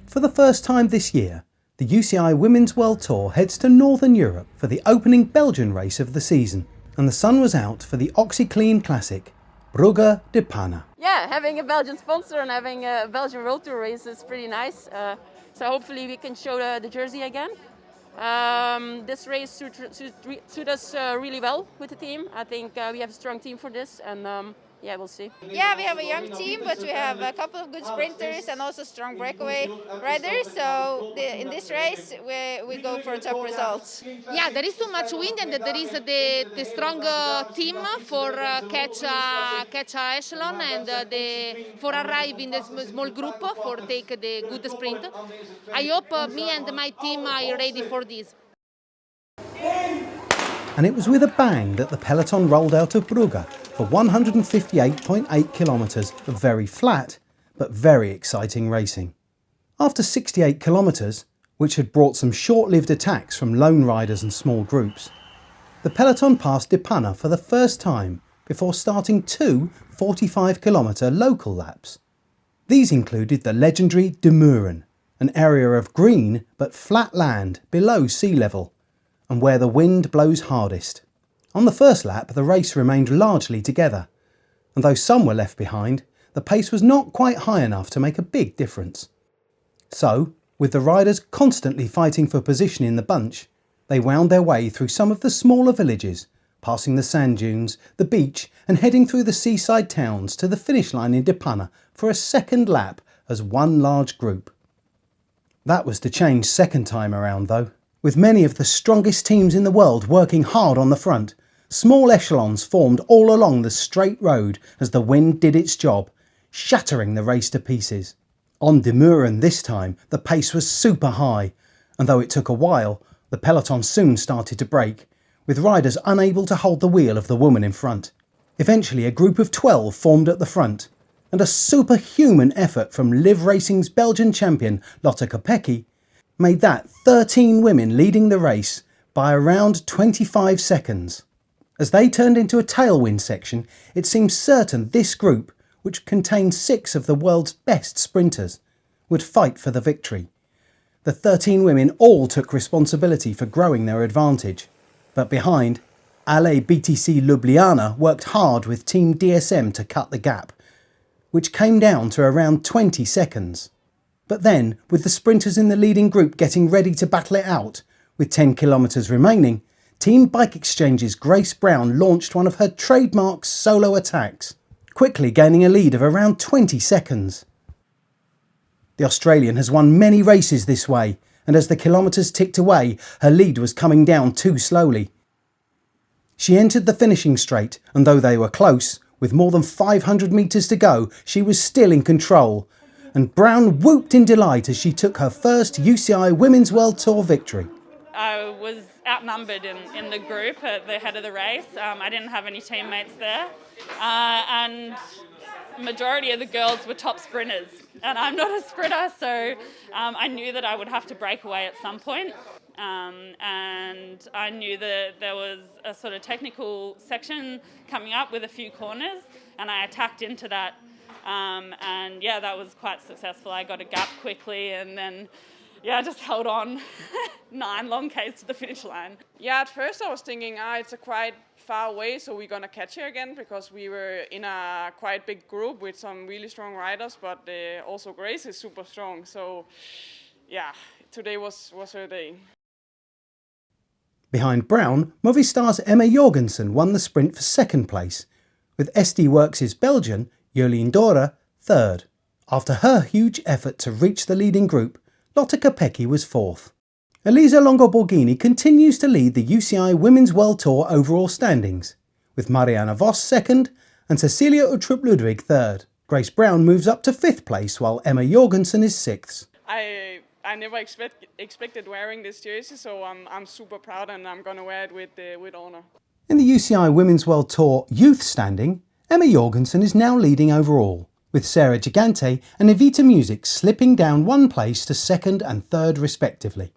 For the first time this year, the UCI Women's World Tour heads to Northern Europe for the opening Belgian race of the season, and the sun was out for the OxyClean Classic Brugge-De Panne. Yeah, having a Belgian sponsor and having a Belgian WorldTour race is pretty nice. So hopefully we can show the jersey again. This race suits us really well with the team. I think we have a strong team for this, and yeah, we'll see. Yeah, we have a young team, but we have a couple of good sprinters and also strong breakaway riders. So in this race, we go for top results. Yeah, there is too much wind, and there is the strong team for catch a echelon and for arrive in the small group for take the good sprint. I hope me and my team are ready for this. And it was with a bang that the peloton rolled out of Brugge for 158.8 kilometres of very flat but very exciting racing. After 68 kilometres, which had brought some short-lived attacks from lone riders and small groups, the peloton passed De Panne for the first time before starting two 45-kilometre local laps. These included the legendary De Muren, an area of green but flat land below sea level, and where the wind blows hardest. On the first lap, the race remained largely together, and though some were left behind, the pace was not quite high enough to make a big difference. So, with the riders constantly fighting for position in the bunch, they wound their way through some of the smaller villages, passing the sand dunes, the beach, and heading through the seaside towns to the finish line in De Panne for a second lap as one large group. That was to change second time around though. With many of the strongest teams in the world working hard on the front, small echelons formed all along the straight road as the wind did its job, shattering the race to pieces. On De Muren this time, the pace was super high, and though it took a while, the peloton soon started to break, with riders unable to hold the wheel of the woman in front. Eventually a group of 12 formed at the front, and a superhuman effort from Liv Racing's Belgian champion Lotte Kopecky made that 13 women leading the race by around 25 seconds. As they turned into a tailwind section, it seemed certain this group, which contained 6 of the world's best sprinters, would fight for the victory. The 13 women all took responsibility for growing their advantage, but behind, Ale BTC Ljubljana worked hard with Team DSM to cut the gap, which came down to around 20 seconds. But then, with the sprinters in the leading group getting ready to battle it out, with 10 kilometres remaining, Team Bike Exchange's Grace Brown launched one of her trademark solo attacks, quickly gaining a lead of around 20 seconds. The Australian has won many races this way, and as the kilometres ticked away, her lead was coming down too slowly. She entered the finishing straight, and though they were close, with more than 500 metres to go, she was still in control, and Brown whooped in delight as she took her first UCI Women's World Tour victory. I was outnumbered in the group at the head of the race. I didn't have any teammates there, and majority of the girls were top sprinters, and I'm not a sprinter, so I knew that I would have to break away at some point. And I knew that there was a sort of technical section coming up with a few corners, and I attacked into that. And yeah, that was quite successful. I got a gap quickly, and then I just held on 9 long Ks to the finish line. Yeah, at first I was thinking, it's a quite far away, so we're gonna catch her again, because we were in a quite big group with some really strong riders, but also Grace is super strong. So yeah, today was her day. Behind Brown, Movistar's Emma Jorgensen won the sprint for second place, with SD Works' Belgian Jolien Dora third. After her huge effort to reach the leading group, Lotte Kopecky was fourth. Elisa Longo-Borghini continues to lead the UCI Women's World Tour overall standings, with Marianne Vos second and Cecilia Uttrup Ludwig third. Grace Brown moves up to fifth place, while Emma Jorgensen is sixth. I never expected wearing this jersey, so I'm super proud, and I'm gonna wear it with honor. In the UCI Women's World Tour youth standing, Emma Jorgensen is now leading overall, with Sarah Gigante and Evita Music slipping down one place to second and third respectively.